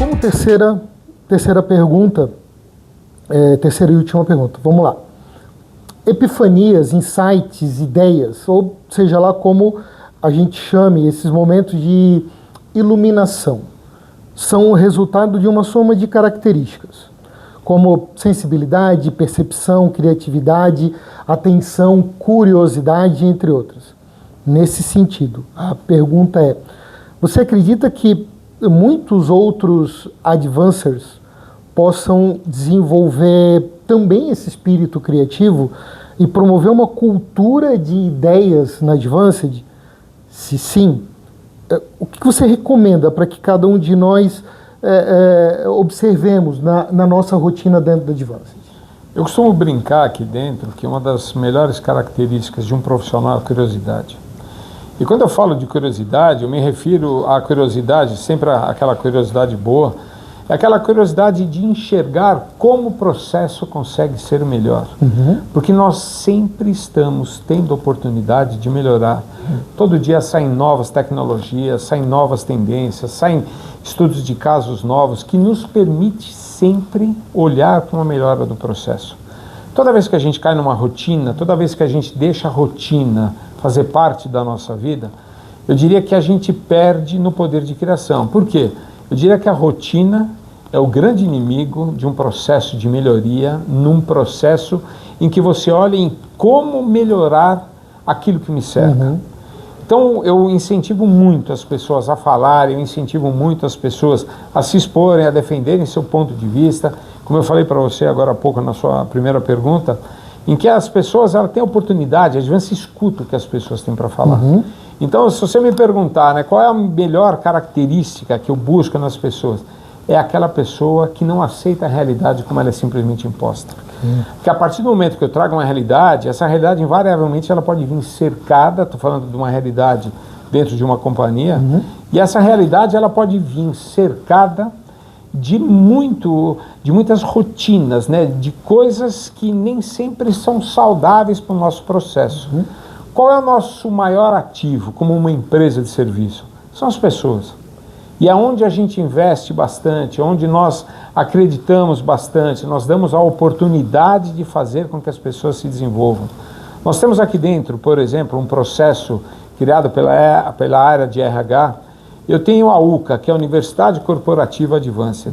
Como terceira pergunta, terceira e última pergunta, vamos lá. Epifanias, insights, ideias, ou seja lá como a gente chame esses momentos de iluminação, são o resultado de uma soma de características, como sensibilidade, percepção, criatividade, atenção, curiosidade, entre outras. Nesse sentido, a pergunta é: você acredita que muitos outros advancers possam desenvolver também esse espírito criativo e promover uma cultura de ideias na Advanced? Se sim, o que você recomenda para que cada um de nós observemos na nossa rotina dentro da Advanced? Eu costumo brincar aqui dentro que uma das melhores características de um profissional é a curiosidade. E quando eu falo de curiosidade, eu me refiro à curiosidade, sempre aquela curiosidade boa, é aquela curiosidade de enxergar como o processo consegue ser melhor. Porque nós sempre estamos tendo oportunidade de melhorar. Todo dia saem novas tecnologias, saem novas tendências, saem estudos de casos novos que nos permite sempre olhar para uma melhora do processo. Toda vez que a gente cai numa rotina, toda vez que a gente deixa a rotina fazer parte da nossa vida, eu diria que a gente perde no poder de criação. Por quê? Eu diria que a rotina é o grande inimigo de um processo de melhoria, num processo em que você olha em como melhorar aquilo que me cerca. Então eu incentivo muito as pessoas a falarem, eu incentivo muito as pessoas a se exporem, a defenderem seu ponto de vista, como eu falei para você agora há pouco na sua primeira pergunta, em que as pessoas têm a oportunidade, às vezes escutam o que as pessoas têm para falar. Então, se você me perguntar, né, qual é a melhor característica que eu busco nas pessoas, é aquela pessoa que não aceita a realidade como ela é simplesmente imposta. Porque a partir do momento que eu trago uma realidade, essa realidade invariavelmente ela pode vir cercada, estou falando de uma realidade dentro de uma companhia, e essa realidade ela pode vir cercada de muitas rotinas, né, de coisas que nem sempre são saudáveis para o nosso processo. Qual é o nosso maior ativo como uma empresa de serviço? São as pessoas. E é onde a gente investe bastante, onde nós acreditamos bastante, nós damos a oportunidade de fazer com que as pessoas se desenvolvam. Nós temos aqui dentro, por exemplo, um processo criado pela área de RH. Eu tenho a UCA, que é a Universidade Corporativa Advanced.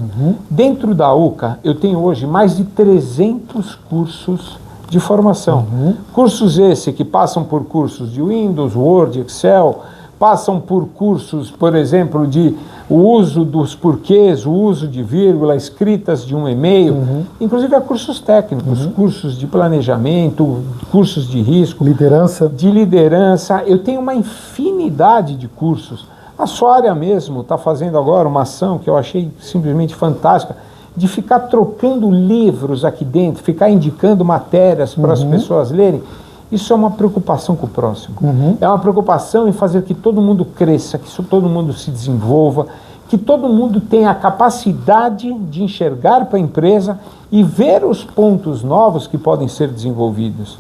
Dentro da UCA, eu tenho hoje mais de 300 cursos de formação. Cursos esses que passam por cursos de Windows, Word, Excel, passam por cursos, por exemplo, de o uso dos porquês, o uso de vírgula, escritas de um e-mail, inclusive há cursos técnicos, cursos de planejamento, cursos de risco, de liderança. Eu tenho uma infinidade de cursos. A sua área mesmo está fazendo agora uma ação que eu achei simplesmente fantástica, de ficar trocando livros aqui dentro, ficar indicando matérias para as pessoas lerem. Isso é uma preocupação com o próximo. É uma preocupação em fazer que todo mundo cresça, que todo mundo se desenvolva, que todo mundo tenha a capacidade de enxergar para a empresa e ver os pontos novos que podem ser desenvolvidos.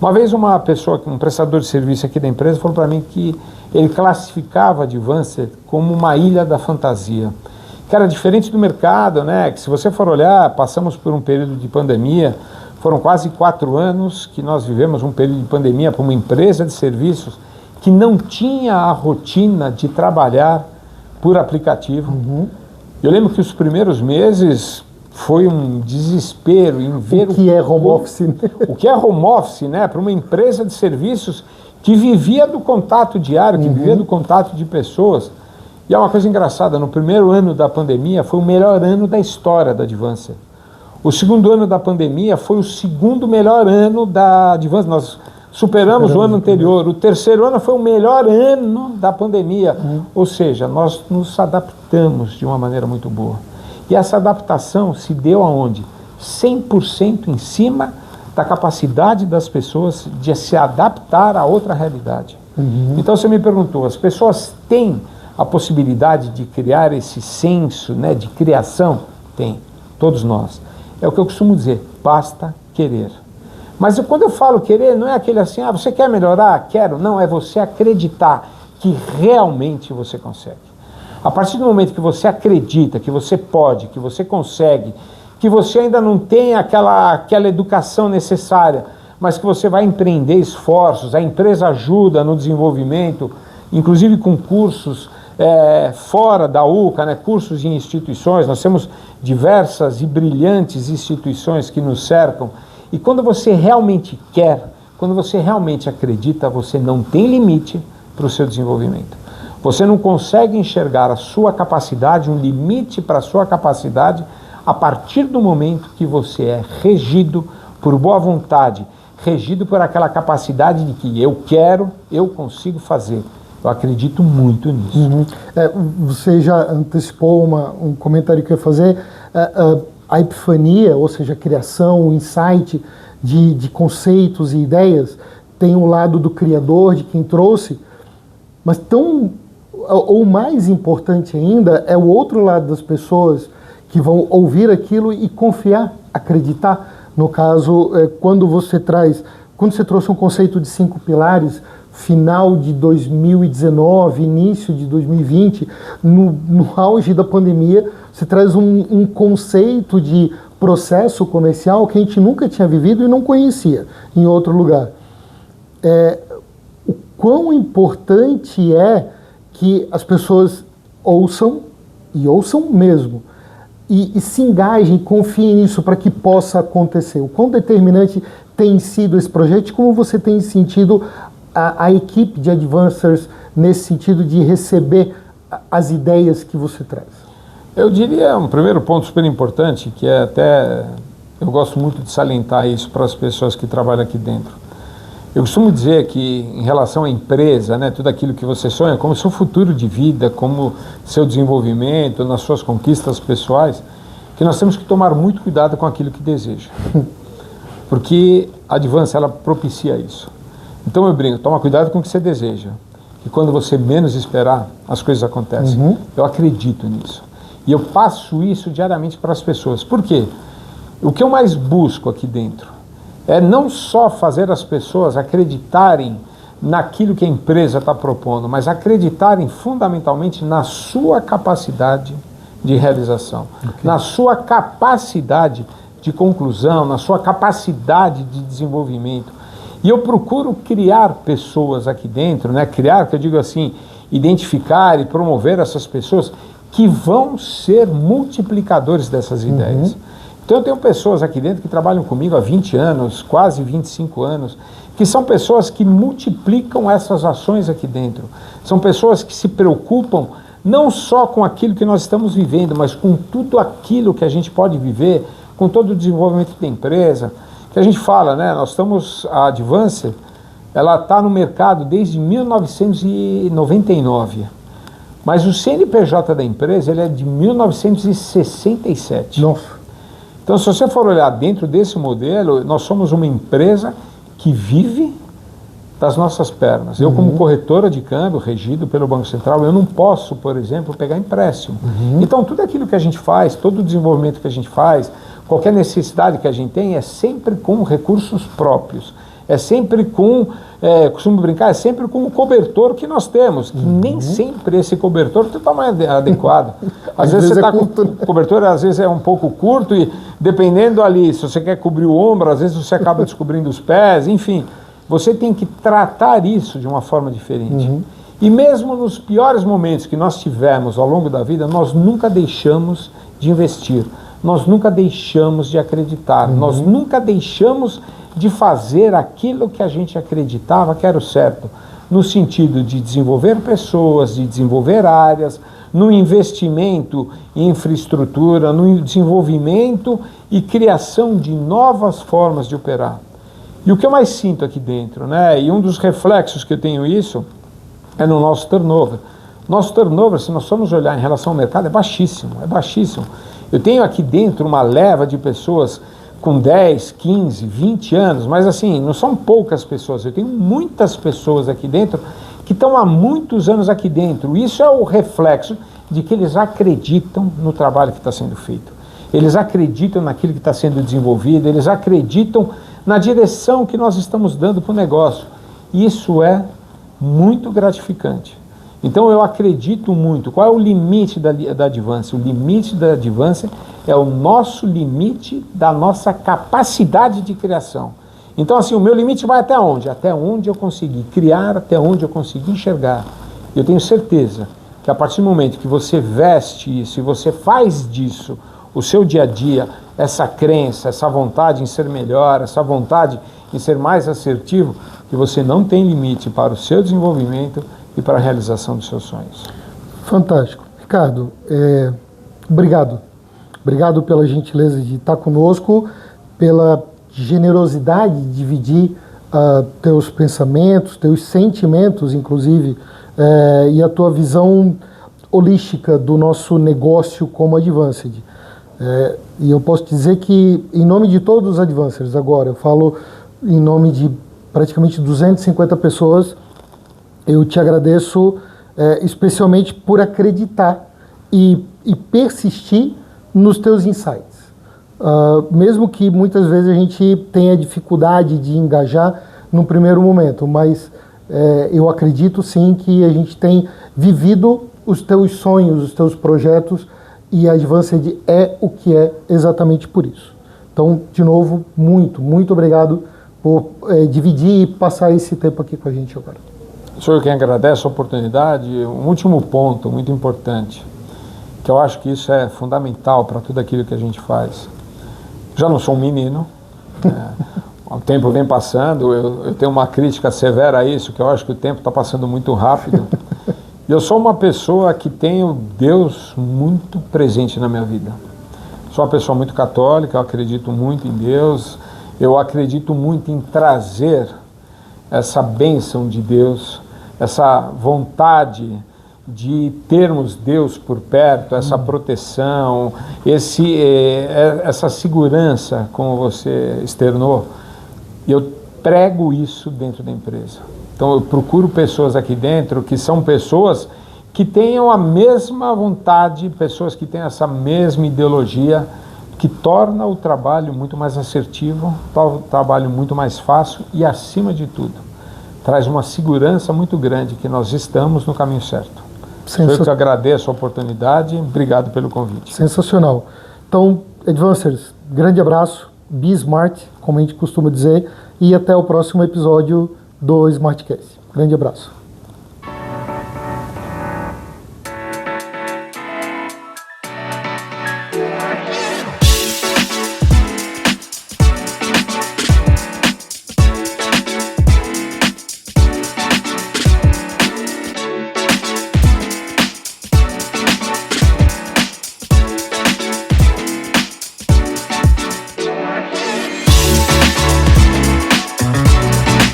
Uma vez uma pessoa, um prestador de serviço aqui da empresa, falou para mim que ele classificava a Advanced como uma ilha da fantasia. Que era diferente do mercado, né? Que se você for olhar, passamos por um período de pandemia, foram quase 4 anos que nós vivemos um período de pandemia para uma empresa de serviços que não tinha a rotina de trabalhar por aplicativo. Eu lembro que os primeiros meses foi um desespero em ver o que é home office. O que é home office, né? Para uma empresa de serviços que vivia do contato diário, que vivia do contato de pessoas. E é uma coisa engraçada, no primeiro ano da pandemia foi o melhor ano da história da Advanced. O segundo ano da pandemia foi o segundo melhor ano da Advanced. Nós superamos o ano anterior. O terceiro ano foi o melhor ano da pandemia. Ou seja, nós nos adaptamos de uma maneira muito boa. E essa adaptação se deu aonde? 100% em cima da capacidade das pessoas de se adaptar a outra realidade. Então você me perguntou, as pessoas têm a possibilidade de criar esse senso, né, de criação? Tem, todos nós. É o que eu costumo dizer, basta querer. Mas quando eu falo querer, não é aquele assim, você quer melhorar? Quero. Não, é você acreditar que realmente você consegue. A partir do momento que você acredita, que você pode, que você consegue, que você ainda não tem aquela educação necessária, mas que você vai empreender esforços, a empresa ajuda no desenvolvimento, inclusive com cursos fora da UCA, né, cursos em instituições. Nós temos diversas e brilhantes instituições que nos cercam, e quando você realmente quer, quando você realmente acredita, você não tem limite para o seu desenvolvimento. Você não consegue enxergar a sua capacidade, um limite para a sua capacidade, a partir do momento que você é regido por boa vontade, regido por aquela capacidade de que eu quero, eu consigo fazer. Eu acredito muito nisso. Uhum. Você já antecipou um comentário que eu ia fazer. A epifania, ou seja, a criação, o insight de conceitos e ideias, tem um lado do criador, de quem trouxe, mas ou mais importante ainda, é o outro lado das pessoas que vão ouvir aquilo e confiar, acreditar. No caso, quando você trouxe um conceito de 5 pilares, final de 2019, início de 2020, no auge da pandemia, você traz um conceito de processo comercial que a gente nunca tinha vivido e não conhecia em outro lugar. O quão importante é que as pessoas ouçam, e ouçam mesmo, e se engajem, confiem nisso para que possa acontecer. O quão determinante tem sido esse projeto e como você tem sentido a equipe de Advancers nesse sentido de receber as ideias que você traz? Eu diria um primeiro ponto super importante, que é até, eu gosto muito de salientar isso para as pessoas que trabalham aqui dentro. Eu costumo dizer que em relação à empresa, né, tudo aquilo que você sonha, como seu futuro de vida, como seu desenvolvimento, nas suas conquistas pessoais, que nós temos que tomar muito cuidado com aquilo que deseja. Porque a Advance, ela propicia isso. Então eu brinco, toma cuidado com o que você deseja. E quando você menos esperar, as coisas acontecem. Uhum. Eu acredito nisso. E eu passo isso diariamente para as pessoas. Por quê? O que eu mais busco aqui dentro é não só fazer as pessoas acreditarem naquilo que a empresa está propondo, mas acreditarem fundamentalmente na sua capacidade de realização, na sua capacidade de conclusão, na sua capacidade de desenvolvimento. E eu procuro criar pessoas aqui dentro, né? Criar, que eu digo assim, identificar e promover essas pessoas que vão ser multiplicadores dessas ideias. Então eu tenho pessoas aqui dentro que trabalham comigo há 20 anos, quase 25 anos, que são pessoas que multiplicam essas ações aqui dentro. São pessoas que se preocupam não só com aquilo que nós estamos vivendo, mas com tudo aquilo que a gente pode viver, com todo o desenvolvimento da empresa, que a gente fala, né? A Advance, ela está no mercado desde 1999, mas o CNPJ da empresa ele é de 1967. Nossa. Então, se você for olhar dentro desse modelo, nós somos uma empresa que vive das nossas pernas. Eu, como corretora de câmbio, regido pelo Banco Central, eu não posso, por exemplo, pegar empréstimo. Então, tudo aquilo que a gente faz, todo o desenvolvimento que a gente faz, qualquer necessidade que a gente tem, é sempre com recursos próprios. É sempre costumo brincar, é sempre com o cobertor que nós temos, que nem sempre esse cobertor tem o tamanho adequado. Às vezes você está com o cobertor, às vezes é um pouco curto e dependendo ali, se você quer cobrir o ombro, às vezes você acaba descobrindo os pés, enfim. Você tem que tratar isso de uma forma diferente. E mesmo nos piores momentos que nós tivemos ao longo da vida, nós nunca deixamos de investir, nós nunca deixamos de acreditar, nós nunca deixamos de fazer aquilo que a gente acreditava que era o certo, no sentido de desenvolver pessoas, de desenvolver áreas, no investimento em infraestrutura, no desenvolvimento e criação de novas formas de operar. E o que eu mais sinto aqui dentro, né, e um dos reflexos que eu tenho isso, é no nosso turnover. Nosso turnover, se nós formos olhar em relação ao mercado, é baixíssimo, é baixíssimo. Eu tenho aqui dentro uma leva de pessoas com 10, 15, 20 anos, mas assim, não são poucas pessoas, eu tenho muitas pessoas aqui dentro que estão há muitos anos aqui dentro. Isso é o reflexo de que eles acreditam no trabalho que está sendo feito. Eles acreditam naquilo que está sendo desenvolvido, eles acreditam na direção que nós estamos dando para o negócio. Isso é muito gratificante. Então eu acredito muito. Qual é o limite da Advance? O limite da Advance é o nosso limite da nossa capacidade de criação. Então assim, o meu limite vai até onde? Até onde eu conseguir criar, até onde eu conseguir enxergar. Eu tenho certeza que a partir do momento que você veste isso e você faz disso o seu dia a dia, essa crença, essa vontade em ser melhor, essa vontade em ser mais assertivo, que você não tem limite para o seu desenvolvimento e para a realização dos seus sonhos. Fantástico. Ricardo, obrigado. Obrigado pela gentileza de estar conosco, pela generosidade de dividir teus pensamentos, teus sentimentos, inclusive, e a tua visão holística do nosso negócio como Advanced. E eu posso dizer que, em nome de todos os Advancers, agora, eu falo em nome de praticamente 250 pessoas, eu te agradeço especialmente por acreditar e persistir nos teus insights. Mesmo que muitas vezes a gente tenha dificuldade de engajar no primeiro momento, mas eu acredito sim que a gente tem vivido os teus sonhos, os teus projetos, e a Advanced é o que é exatamente por isso. Então, de novo, muito obrigado por dividir e passar esse tempo aqui com a gente agora. Sou eu quem agradece a oportunidade. Um último ponto muito importante, que eu acho que isso é fundamental para tudo aquilo que a gente faz. Já não sou um menino, o tempo vem passando, eu tenho uma crítica severa a isso, que eu acho que o tempo está passando muito rápido. Eu sou uma pessoa que tenho Deus muito presente na minha vida. Sou uma pessoa muito católica, eu acredito muito em Deus, eu acredito muito em trazer essa bênção de Deus, essa vontade de termos Deus por perto, essa proteção, essa segurança, como você externou. Eu prego isso dentro da empresa. Então eu procuro pessoas aqui dentro que são pessoas que tenham a mesma vontade, pessoas que tenham essa mesma ideologia, que torna o trabalho muito mais assertivo, torna o trabalho muito mais fácil e, acima de tudo, traz uma segurança muito grande que nós estamos no caminho certo. Eu que agradeço a oportunidade, obrigado pelo convite. Sensacional. Então, Advancers, grande abraço, be smart, como a gente costuma dizer, e até o próximo episódio do SmartCast. Grande abraço.